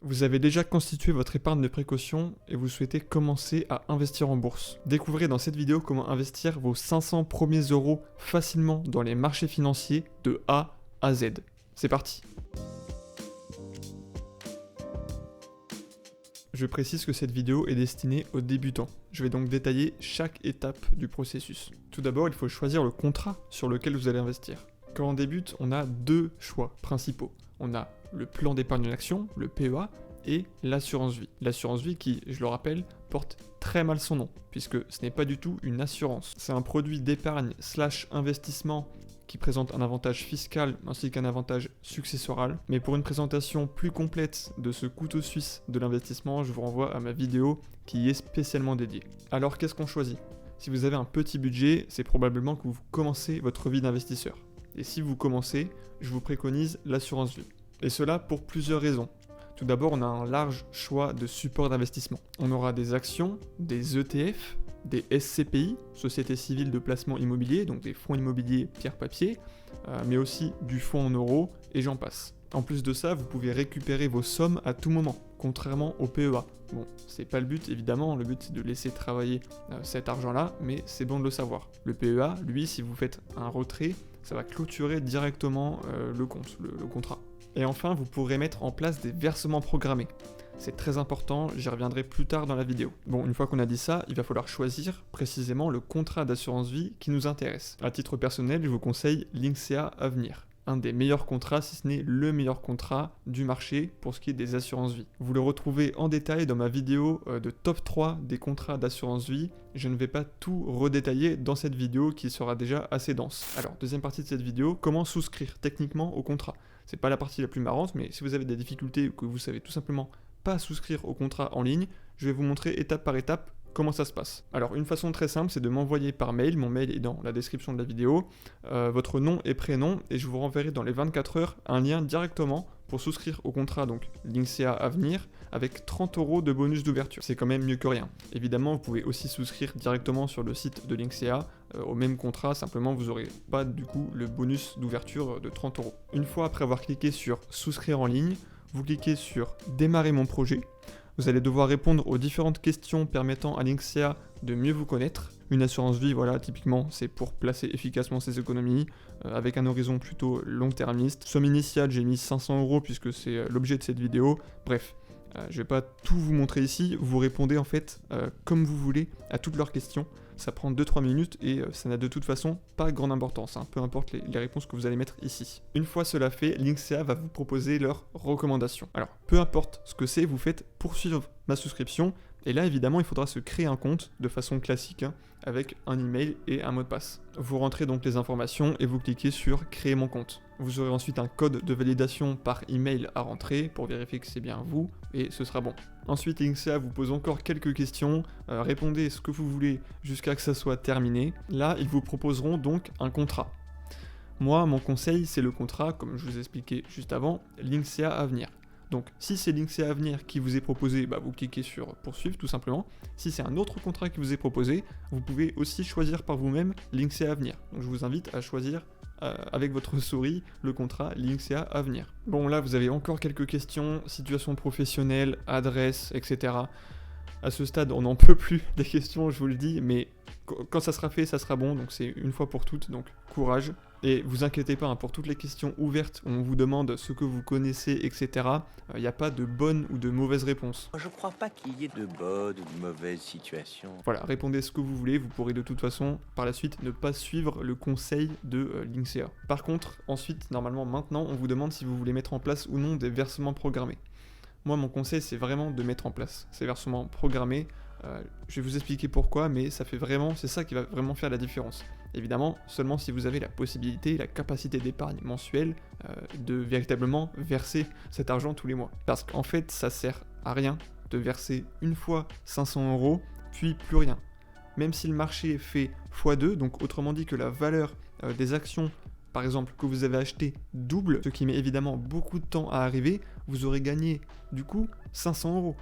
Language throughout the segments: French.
Vous avez déjà constitué votre épargne de précaution et vous souhaitez commencer à investir en bourse. Découvrez dans cette vidéo comment investir vos 500 premiers euros facilement dans les marchés financiers de A à Z. C'est parti. Je précise que cette vidéo est destinée aux débutants. Je vais donc détailler chaque étape du processus. Tout d'abord, il faut choisir le contrat sur lequel vous allez investir. Quand on débute, on a deux choix principaux. On a le plan d'épargne d'action, le PEA, et l'assurance vie. L'assurance vie qui, je le rappelle, porte très mal son nom, puisque ce n'est pas du tout une assurance. C'est un produit d'épargne / investissement qui présente un avantage fiscal ainsi qu'un avantage successoral. Mais pour une présentation plus complète de ce couteau suisse de l'investissement, je vous renvoie à ma vidéo qui y est spécialement dédiée. Alors qu'est-ce qu'on choisit ? Si vous avez un petit budget, c'est probablement que vous commencez votre vie d'investisseur. Et si vous commencez, je vous préconise l'assurance vie. Et cela pour plusieurs raisons. Tout d'abord, on a un large choix de supports d'investissement. On aura des actions, des ETF, des SCPI, Sociétés civiles de placement immobilier, donc des fonds immobiliers pierre-papier, mais aussi du fonds en euros, et j'en passe. En plus de ça, vous pouvez récupérer vos sommes à tout moment, contrairement au PEA. Bon, c'est pas le but évidemment, le but c'est de laisser travailler cet argent-là, mais c'est bon de le savoir. Le PEA, lui, si vous faites un retrait, ça va clôturer directement le compte, le contrat. Et enfin, vous pourrez mettre en place des versements programmés. C'est très important, j'y reviendrai plus tard dans la vidéo. Bon, une fois qu'on a dit ça, il va falloir choisir précisément le contrat d'assurance vie qui nous intéresse. À titre personnel, je vous conseille Linksea Avenir. Un des meilleurs contrats, si ce n'est le meilleur contrat du marché pour ce qui est des assurances vie. Vous le retrouvez en détail dans ma vidéo de top 3 des contrats d'assurance vie. Je ne vais pas tout redétailler dans cette vidéo qui sera déjà assez dense. Alors, deuxième partie de cette vidéo, comment souscrire techniquement au contrat. C'est pas la partie la plus marrante, mais si vous avez des difficultés ou que vous savez tout simplement pas souscrire au contrat en ligne, je vais vous montrer étape par étape comment ça se passe. Alors une façon très simple, c'est de m'envoyer par mail, mon mail est dans la description de la vidéo, votre nom et prénom, et je vous renverrai dans les 24 heures un lien directement pour souscrire au contrat, donc Linksea Avenir, avec 30 € de bonus d'ouverture. C'est quand même mieux que rien. Évidemment, vous pouvez aussi souscrire directement sur le site de Linksea, au même contrat, simplement vous n'aurez pas du coup le bonus d'ouverture de 30 €. Une fois après avoir cliqué sur souscrire en ligne, vous cliquez sur démarrer mon projet. Vous allez devoir répondre aux différentes questions permettant à Linksea de mieux vous connaître. Une assurance vie, voilà, typiquement, c'est pour placer efficacement ses économies, avec un horizon plutôt long-termiste. Somme initiale, j'ai mis 500 € puisque c'est l'objet de cette vidéo. Bref, je vais pas tout vous montrer ici, vous répondez en fait comme vous voulez à toutes leurs questions. Ça prend 2-3 minutes et ça n'a de toute façon pas grande importance, peu importe les réponses que vous allez mettre ici. Une fois cela fait, Linksea va vous proposer leurs recommandations. Alors, peu importe ce que c'est, vous faites poursuivre ma souscription. Et là, évidemment, il faudra se créer un compte de façon classique, avec un email et un mot de passe. Vous rentrez donc les informations et vous cliquez sur créer mon compte. Vous aurez ensuite un code de validation par email à rentrer pour vérifier que c'est bien vous et ce sera bon. Ensuite, Linksea vous pose encore quelques questions, répondez ce que vous voulez jusqu'à que ça soit terminé. Là, ils vous proposeront donc un contrat. Moi, mon conseil, c'est le contrat, comme je vous ai expliqué juste avant, Linksea Avenir. Donc, si c'est Linksea Avenir qui vous est proposé, vous cliquez sur poursuivre tout simplement. Si c'est un autre contrat qui vous est proposé, vous pouvez aussi choisir par vous-même Linksea Avenir. Donc, je vous invite à choisir avec votre souris le contrat Linksea Avenir. Bon, là, vous avez encore quelques questions, situation professionnelle, adresse, etc. À ce stade, on n'en peut plus des questions, je vous le dis, mais quand ça sera fait, ça sera bon, donc c'est une fois pour toutes, donc courage. Et vous inquiétez pas, pour toutes les questions ouvertes où on vous demande ce que vous connaissez, etc., il n'y a pas de bonne ou de mauvaise réponse. Je crois pas qu'il y ait de bonnes ou de mauvaises situations. Voilà, répondez ce que vous voulez, vous pourrez de toute façon, par la suite, ne pas suivre le conseil de Linksea. Par contre, ensuite, normalement, maintenant, on vous demande si vous voulez mettre en place ou non des versements programmés. Moi, mon conseil, c'est vraiment de mettre en place ces versements programmés. Je vais vous expliquer pourquoi, mais c'est ça qui va vraiment faire la différence. Évidemment, seulement si vous avez la possibilité, la capacité d'épargne mensuelle de véritablement verser cet argent tous les mois. Parce qu'en fait, ça sert à rien de verser une fois 500 €, puis plus rien. Même si le marché fait x2, donc autrement dit que la valeur des actions, par exemple, que vous avez acheté double, ce qui met évidemment beaucoup de temps à arriver, vous aurez gagné du coup 500 €.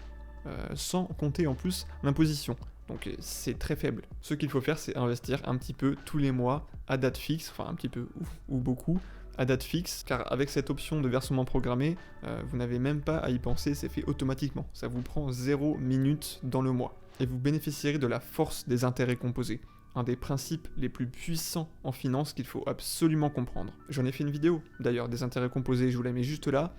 Sans compter en plus l'imposition. Donc c'est très faible. Ce qu'il faut faire, c'est investir un petit peu tous les mois à date fixe, enfin un petit peu ou beaucoup, à date fixe, car avec cette option de versement programmé, vous n'avez même pas à y penser, c'est fait automatiquement. Ça vous prend 0 minutes dans le mois. Et vous bénéficierez de la force des intérêts composés, un des principes les plus puissants en finance qu'il faut absolument comprendre. J'en ai fait une vidéo, d'ailleurs, des intérêts composés, je vous la mets juste là,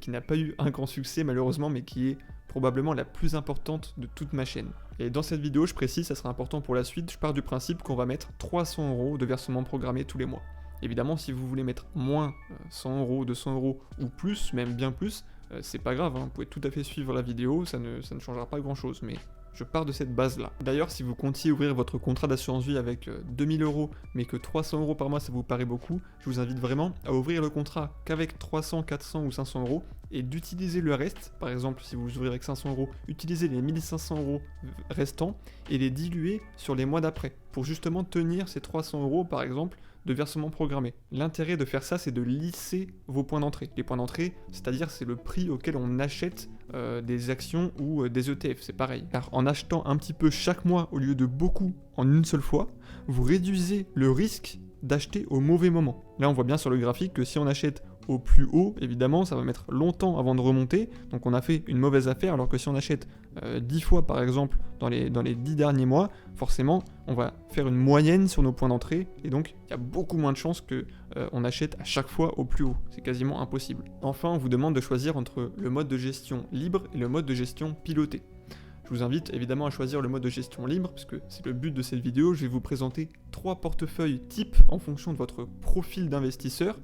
qui n'a pas eu un grand succès malheureusement, mais qui est probablement la plus importante de toute ma chaîne. Et dans cette vidéo, je précise, ça sera important pour la suite, je pars du principe qu'on va mettre 300 € de versement programmé tous les mois. Évidemment, si vous voulez mettre moins 100 €, 200 € ou plus, même bien plus, c'est pas grave, hein, vous pouvez tout à fait suivre la vidéo, ça ne changera pas grand chose, mais je pars de cette base-là. D'ailleurs, si vous comptiez ouvrir votre contrat d'assurance vie avec 2000 €, mais que 300 € par mois ça vous paraît beaucoup, je vous invite vraiment à ouvrir le contrat qu'avec 300, 400 ou 500 € et d'utiliser le reste. Par exemple, si vous ouvrez avec 500 €, utilisez les 1500 € restants et les diluer sur les mois d'après, pour justement tenir ces 300 € par exemple de versement programmé. L'intérêt de faire ça, c'est de lisser vos points d'entrée. Les points d'entrée, c'est-à-dire c'est le prix auquel on achète des actions ou des ETF, c'est pareil. Car en achetant un petit peu chaque mois au lieu de beaucoup en une seule fois, vous réduisez le risque d'acheter au mauvais moment. Là, on voit bien sur le graphique que si on achète au plus haut, évidemment, ça va mettre longtemps avant de remonter, donc on a fait une mauvaise affaire, alors que si on achète 10 fois par exemple dans les 10 derniers mois, forcément, on va faire une moyenne sur nos points d'entrée, et donc il y a beaucoup moins de chances qu'on achète à chaque fois au plus haut, c'est quasiment impossible. Enfin, on vous demande de choisir entre le mode de gestion libre et le mode de gestion piloté. Je vous invite évidemment à choisir le mode de gestion libre, puisque c'est le but de cette vidéo. Je vais vous présenter 3 portefeuilles types en fonction de votre profil d'investisseur.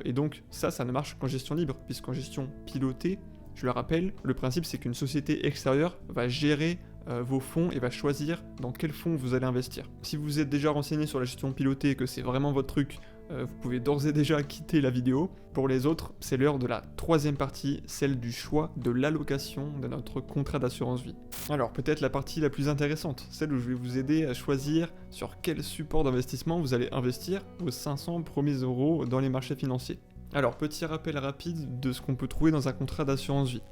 Et donc ça ne marche qu'en gestion libre, puisqu'en gestion pilotée, je le rappelle, le principe c'est qu'une société extérieure va gérer vos fonds et va choisir dans quel fonds vous allez investir. Si vous êtes déjà renseigné sur la gestion pilotée et que c'est vraiment votre truc, vous pouvez d'ores et déjà quitter la vidéo. Pour les autres, c'est l'heure de la 3e partie, celle du choix de l'allocation de notre contrat d'assurance vie. Alors peut-être la partie la plus intéressante, celle où je vais vous aider à choisir sur quel support d'investissement vous allez investir vos 500 premiers € dans les marchés financiers. Alors petit rappel rapide de ce qu'on peut trouver dans un contrat d'assurance vie.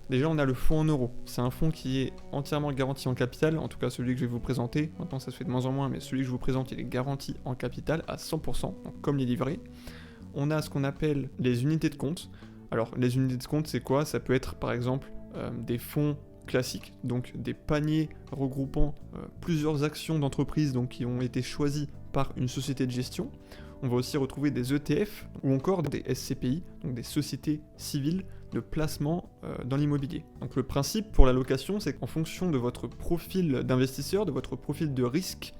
Déjà, on a le fonds en euros. C'est un fonds qui est entièrement garanti en capital, en tout cas celui que je vais vous présenter. Maintenant, ça se fait de moins en moins, mais celui que je vous présente, il est garanti en capital à 100%, donc comme les livrets. On a ce qu'on appelle les unités de compte. Alors, les unités de compte, c'est quoi? Ça peut être, par exemple, des fonds classiques, donc des paniers regroupant plusieurs actions d'entreprise donc qui ont été choisies par une société de gestion. On va aussi retrouver des ETF ou encore des SCPI, donc des sociétés civiles de placement dans l'immobilier. Donc le principe pour l'allocation, c'est qu'en fonction de votre profil d'investisseur, de votre profil de risque,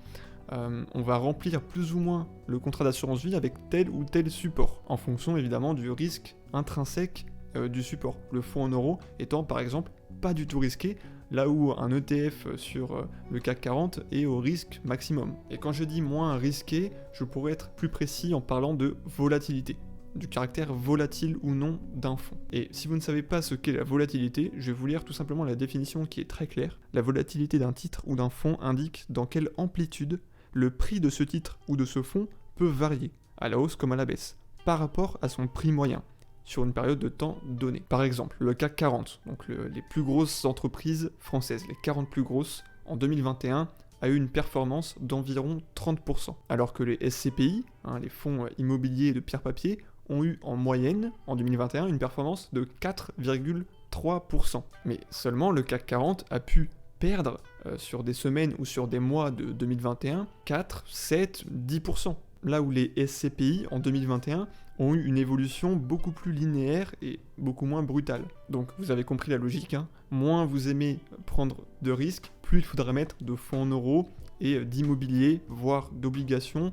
on va remplir plus ou moins le contrat d'assurance vie avec tel ou tel support, en fonction évidemment du risque intrinsèque du support. Le fonds en euros étant par exemple pas du tout risqué, là où un ETF sur le CAC 40 est au risque maximum. Et quand je dis moins risqué, je pourrais être plus précis en parlant de volatilité, du caractère volatile ou non d'un fonds. Et si vous ne savez pas ce qu'est la volatilité, je vais vous lire tout simplement la définition qui est très claire. La volatilité d'un titre ou d'un fonds indique dans quelle amplitude le prix de ce titre ou de ce fonds peut varier, à la hausse comme à la baisse, par rapport à son prix moyen, sur une période de temps donnée. Par exemple, le CAC 40, donc les plus grosses entreprises françaises, les 40 plus grosses, en 2021, a eu une performance d'environ 30%, alors que les SCPI, les fonds immobiliers de pierre-papier, ont eu en moyenne, en 2021, une performance de 4,3%. Mais seulement le CAC 40 a pu perdre sur des semaines ou sur des mois de 2021, 4, 7, 10%. Là où les SCPI, en 2021, ont eu une évolution beaucoup plus linéaire et beaucoup moins brutale. Donc vous avez compris la logique, moins vous aimez prendre de risques, plus il faudra mettre de fonds en euros et d'immobilier, voire d'obligations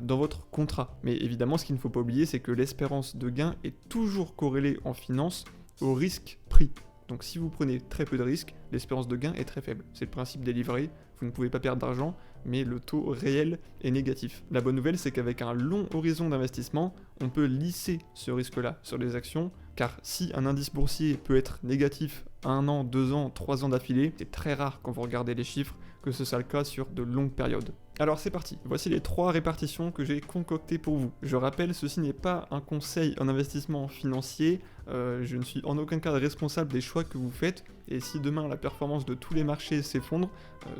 dans votre contrat. Mais évidemment, ce qu'il ne faut pas oublier, c'est que l'espérance de gain est toujours corrélée en finance au risque pris. Donc si vous prenez très peu de risques, l'espérance de gain est très faible. C'est le principe des livrets, vous ne pouvez pas perdre d'argent, mais le taux réel est négatif. La bonne nouvelle, c'est qu'avec un long horizon d'investissement, on peut lisser ce risque-là sur les actions, car si un indice boursier peut être négatif 1 an, 2 ans, 3 ans d'affilée, c'est très rare quand vous regardez les chiffres que ce soit le cas sur de longues périodes. Alors c'est parti, voici les 3 répartitions que j'ai concoctées pour vous. Je rappelle, ceci n'est pas un conseil en investissement financier, je ne suis en aucun cas responsable des choix que vous faites, et si demain la performance de tous les marchés s'effondre,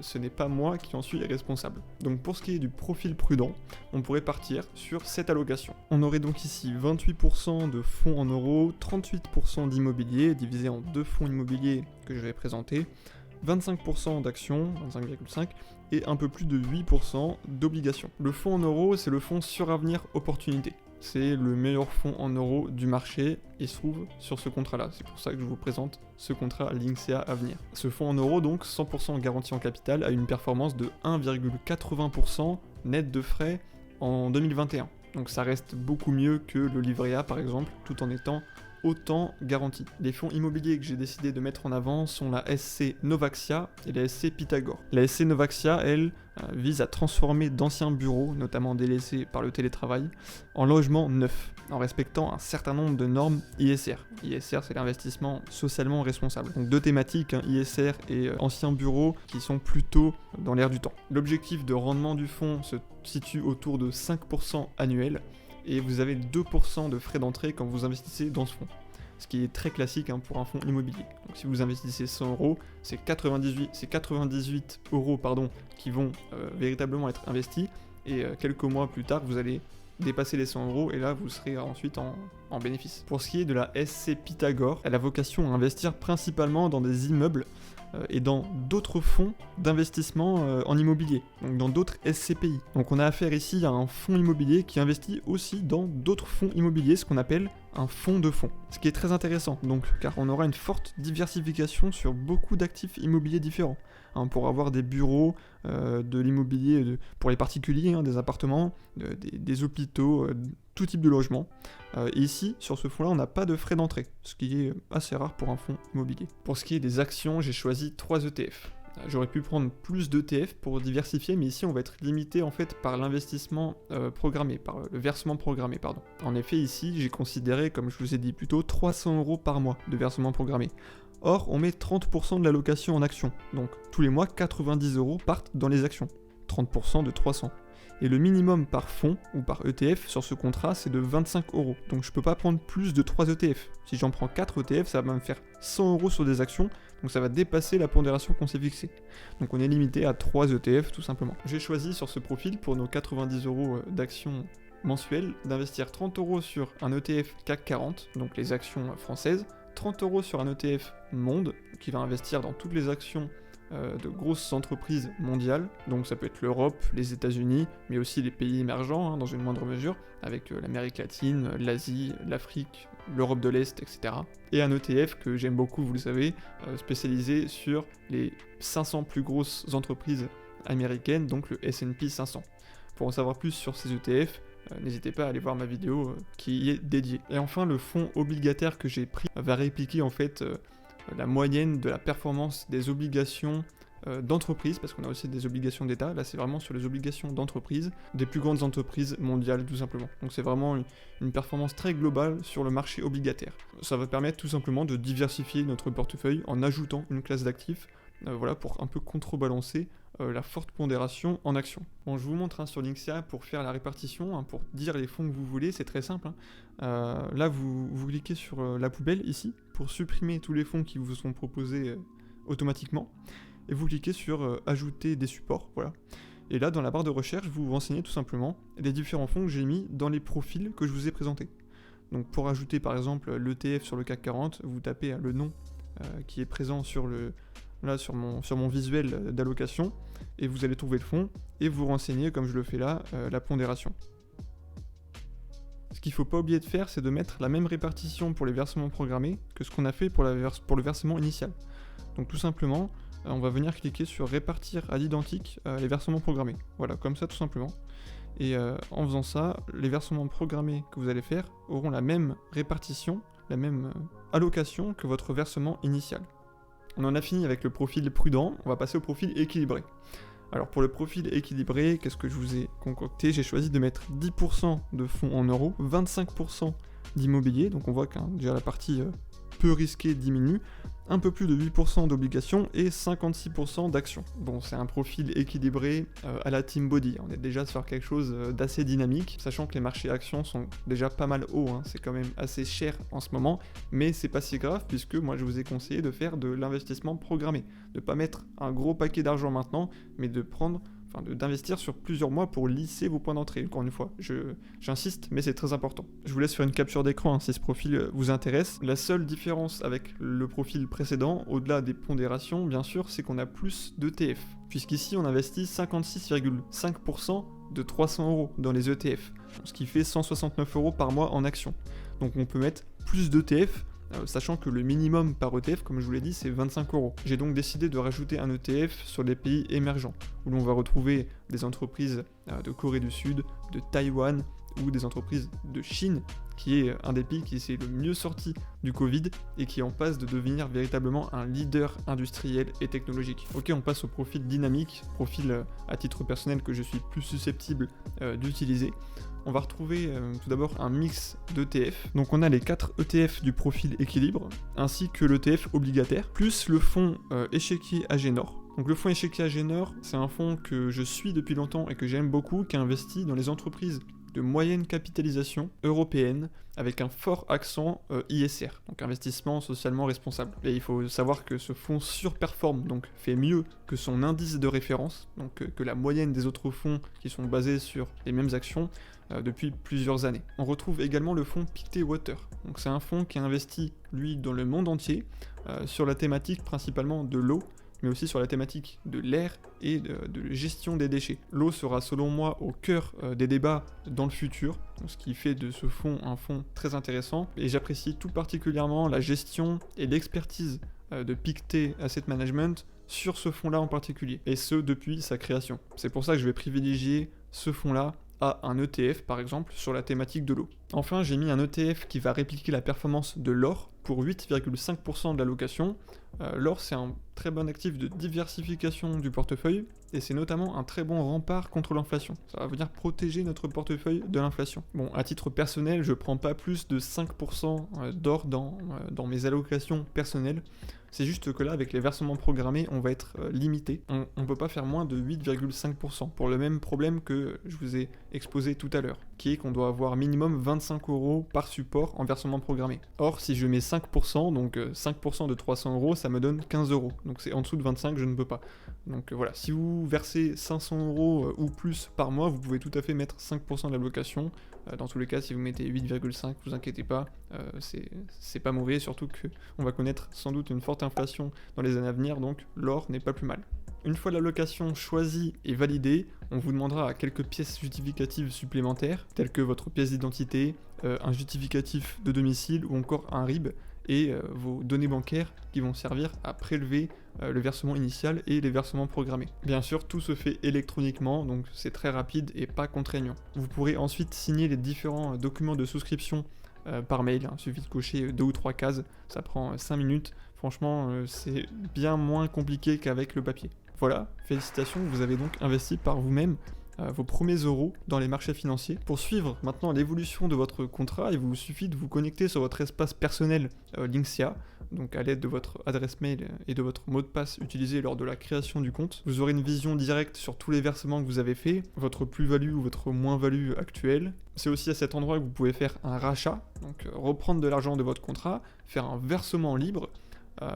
ce n'est pas moi qui en suis responsable. Donc pour ce qui est du profil prudent, on pourrait partir sur cette allocation. On aurait donc ici 28% de fonds en euros, 38% d'immobilier, divisé en 2 fonds immobiliers que je vais présenter, 25% d'actions, 25,5%, et un peu plus de 8% d'obligations. Le fonds en euros, c'est le fonds Suravenir Opportunité. C'est le meilleur fonds en euros du marché, il se trouve sur ce contrat-là. C'est pour ça que je vous présente ce contrat Linksea Avenir. Ce fonds en euros, donc 100% garanti en capital, a une performance de 1,80% net de frais en 2021. Donc ça reste beaucoup mieux que le livret A par exemple, tout en étant autant garanti. Les fonds immobiliers que j'ai décidé de mettre en avant sont la SC Novaxia et la SC Pythagore. La SC Novaxia, elle, vise à transformer d'anciens bureaux, notamment délaissés par le télétravail, en logements neufs, en respectant un certain nombre de normes ISR. ISR, c'est l'investissement socialement responsable. Donc 2 thématiques, ISR et anciens bureaux, qui sont plutôt dans l'air du temps. L'objectif de rendement du fonds se situe autour de 5% annuel, et vous avez 2% de frais d'entrée quand vous investissez dans ce fonds. Ce qui est très classique pour un fonds immobilier. Donc si vous investissez 100 euros, c'est 98 euros qui vont véritablement être investis, et quelques mois plus tard, vous allez dépasser les 100 euros, et là vous serez ensuite en bénéfice. Pour ce qui est de la SC Pythagore, elle a vocation à investir principalement dans des immeubles et dans d'autres fonds d'investissement en immobilier, donc dans d'autres SCPI. Donc on a affaire ici à un fonds immobilier qui investit aussi dans d'autres fonds immobiliers, ce qu'on appelle un fonds de fonds. Ce qui est très intéressant, donc, car on aura une forte diversification sur beaucoup d'actifs immobiliers différents. Pour avoir des bureaux, de l'immobilier pour les particuliers, des appartements, des hôpitaux, tout type de logement. Et ici, sur ce fonds-là, on n'a pas de frais d'entrée, ce qui est assez rare pour un fonds immobilier. Pour ce qui est des actions, j'ai choisi 3 ETF. J'aurais pu prendre plus d'ETF pour diversifier, mais ici on va être limité en fait par l'investissement programmé, par le versement programmé, pardon. En effet, ici j'ai considéré, comme je vous ai dit plus tôt, 300 euros par mois de versement programmé. Or, on met 30% de l'allocation en actions, donc tous les mois 90 euros partent dans les actions, 30% de 300. Et le minimum par fonds ou par ETF sur ce contrat, c'est de 25 euros. Donc je peux pas prendre plus de 3 ETF. Si j'en prends 4 ETF, ça va me faire 100 euros sur des actions, donc ça va dépasser la pondération qu'on s'est fixée. Donc on est limité à 3 ETF tout simplement. J'ai choisi sur ce profil, pour nos 90 euros d'actions mensuelles, d'investir 30 euros sur un ETF CAC 40, donc les actions françaises, 30 euros sur un ETF Monde, qui va investir dans toutes les actions de grosses entreprises mondiales, donc ça peut être l'Europe, les États-Unis, mais aussi les pays émergents dans une moindre mesure, avec l'Amérique latine, l'Asie, l'Afrique, l'Europe de l'Est, etc. Et un ETF que j'aime beaucoup, vous le savez, spécialisé sur les 500 plus grosses entreprises américaines, donc le S&P 500. Pour en savoir plus sur ces ETF, n'hésitez pas à aller voir ma vidéo qui y est dédiée. Et enfin, le fonds obligataire que j'ai pris va répliquer en fait la moyenne de la performance des obligations d'entreprise, parce qu'on a aussi des obligations d'État, là c'est vraiment sur les obligations d'entreprise, des plus grandes entreprises mondiales tout simplement. Donc c'est vraiment une performance très globale sur le marché obligataire. Ça va permettre tout simplement de diversifier notre portefeuille en ajoutant une classe d'actifs, voilà, pour un peu contrebalancer la forte pondération en actions. Bon, je vous montre sur Linksea pour faire la répartition, pour dire les fonds que vous voulez, c'est très simple. Là, vous cliquez sur la poubelle ici, pour supprimer tous les fonds qui vous sont proposés automatiquement, et vous cliquez sur ajouter des supports, voilà. Et là, dans la barre de recherche, vous vous renseignez tout simplement les différents fonds que j'ai mis dans les profils que je vous ai présentés. Donc pour ajouter par exemple l'ETF sur le CAC 40, vous tapez le nom qui est présent sur mon visuel d'allocation, et vous allez trouver le fonds, et vous renseignez, comme je le fais là, la pondération. Ce qu'il ne faut pas oublier de faire, c'est de mettre la même répartition pour les versements programmés que ce qu'on a fait pour le versement initial. Donc tout simplement, on va venir cliquer sur répartir à l'identique les versements programmés. Voilà, comme ça tout simplement. Et en faisant ça, les versements programmés que vous allez faire auront la même répartition, la même allocation que votre versement initial. On en a fini avec le profil prudent, on va passer au profil équilibré. Alors pour le profil équilibré, qu'est-ce que je vous ai concocté? J'ai choisi de mettre 10% de fonds en euros, 25% d'immobilier, donc on voit que déjà la partie peu risquée diminue, un peu plus de 8% d'obligations et 56% d'actions. Bon, c'est un profil équilibré à la Team Body, on est déjà sur quelque chose d'assez dynamique, sachant que les marchés actions sont déjà pas mal hauts, hein. C'est quand même assez cher en ce moment, mais c'est pas si grave puisque moi je vous ai conseillé de faire de l'investissement programmé, de pas mettre un gros paquet d'argent maintenant, mais d'investir sur plusieurs mois pour lisser vos points d'entrée. Encore une fois, j'insiste, mais c'est très important. Je vous laisse faire une capture d'écran hein, si ce profil vous intéresse. La seule différence avec le profil précédent, au-delà des pondérations, bien sûr, c'est qu'on a plus d'ETF. Puisqu'ici, on investit 56,5% de 300 € dans les ETF, ce qui fait 169 € par mois en actions. Donc on peut mettre plus d'ETF, sachant que le minimum par ETF, comme je vous l'ai dit, c'est 25 €. J'ai donc décidé de rajouter un ETF sur les pays émergents, où l'on va retrouver des entreprises de Corée du Sud, de Taïwan, ou des entreprises de Chine, qui est un des pays qui s'est le mieux sorti du Covid et qui est en passe de devenir véritablement un leader industriel et technologique. Ok, on passe au profil dynamique, profil à titre personnel que je suis plus susceptible d'utiliser. On va retrouver tout d'abord un mix d'ETF. Donc on a les 4 ETF du profil équilibre, ainsi que l'ETF obligataire, plus le fonds échiquier Agénor. Donc le fonds échiquier Agénor, c'est un fonds que je suis depuis longtemps et que j'aime beaucoup, qui investit dans les entreprises de moyenne capitalisation européenne avec un fort accent ISR, donc investissement socialement responsable. Et il faut savoir que ce fonds surperforme, donc fait mieux que son indice de référence, donc que la moyenne des autres fonds qui sont basés sur les mêmes actions depuis plusieurs années. On retrouve également le fonds Pictet Water, donc c'est un fonds qui investit lui dans le monde entier sur la thématique principalement de l'eau, mais aussi sur la thématique de l'air et de gestion des déchets. L'eau sera selon moi au cœur des débats dans le futur, ce qui fait de ce fonds un fonds très intéressant, et j'apprécie tout particulièrement la gestion et l'expertise de Pictet Asset Management sur ce fonds-là en particulier, et ce depuis sa création. C'est pour ça que je vais privilégier ce fonds-là à un ETF par exemple sur la thématique de l'eau. Enfin, j'ai mis un ETF qui va répliquer la performance de l'or pour 8,5% de l'allocation. L'or, c'est un très bon actif de diversification du portefeuille et c'est notamment un très bon rempart contre l'inflation. Ça va venir protéger notre portefeuille de l'inflation. Bon, à titre personnel, je prends pas plus de 5% d'or dans mes allocations personnelles. C'est juste que là, avec les versements programmés, on va être limité. On ne peut pas faire moins de 8,5% pour le même problème que je vous ai exposé tout à l'heure, qui est qu'on doit avoir minimum 25 € par support en versement programmé. Or, si je mets 5%, donc 5% de 300 €, ça me donne 15 €. Donc c'est en dessous de 25, je ne peux pas. Donc voilà, si vous versez 500 € ou plus par mois, vous pouvez tout à fait mettre 5% de l'allocation. Dans tous les cas, si vous mettez 8,5, vous inquiétez pas, c'est pas mauvais, surtout qu'on va connaître sans doute une forte inflation dans les années à venir, donc l'or n'est pas plus mal. Une fois l'allocation choisie et validée, on vous demandera quelques pièces justificatives supplémentaires, telles que votre pièce d'identité, un justificatif de domicile ou encore un RIB, et vos données bancaires qui vont servir à prélever le versement initial et les versements programmés. Bien sûr, tout se fait électroniquement, donc c'est très rapide et pas contraignant. Vous pourrez ensuite signer les différents documents de souscription par mail, hein. Il suffit de cocher 2 ou 3 cases, ça prend 5 minutes. Franchement, c'est bien moins compliqué qu'avec le papier. Voilà, félicitations, vous avez donc investi par vous-même vos premiers euros dans les marchés financiers. Pour suivre maintenant l'évolution de votre contrat, il vous suffit de vous connecter sur votre espace personnel Linksea, donc à l'aide de votre adresse mail et de votre mot de passe utilisé lors de la création du compte. Vous aurez une vision directe sur tous les versements que vous avez faits, votre plus-value ou votre moins-value actuelle. C'est aussi à cet endroit que vous pouvez faire un rachat, donc reprendre de l'argent de votre contrat, faire un versement libre,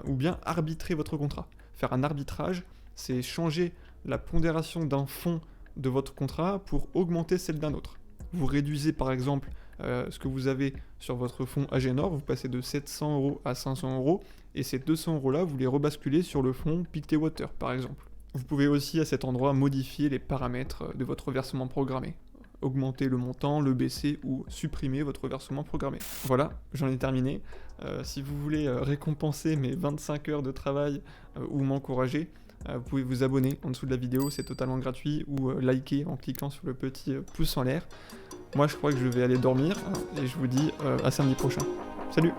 ou bien arbitrer votre contrat. Faire un arbitrage, c'est changer la pondération d'un fonds de votre contrat pour augmenter celle d'un autre. Vous réduisez par exemple ce que vous avez sur votre fonds Agénor, vous passez de 700 € à 500 €, et ces 200 € là, vous les rebasculez sur le fonds Pictet Water par exemple. Vous pouvez aussi à cet endroit modifier les paramètres de votre versement programmé. Augmenter le montant, le baisser ou supprimer votre versement programmé. Voilà, j'en ai terminé. Si vous voulez récompenser mes 25 heures de travail ou m'encourager, vous pouvez vous abonner en dessous de la vidéo, c'est totalement gratuit, ou liker en cliquant sur le petit pouce en l'air. Moi je crois que je vais aller dormir et je vous dis à samedi prochain. Salut!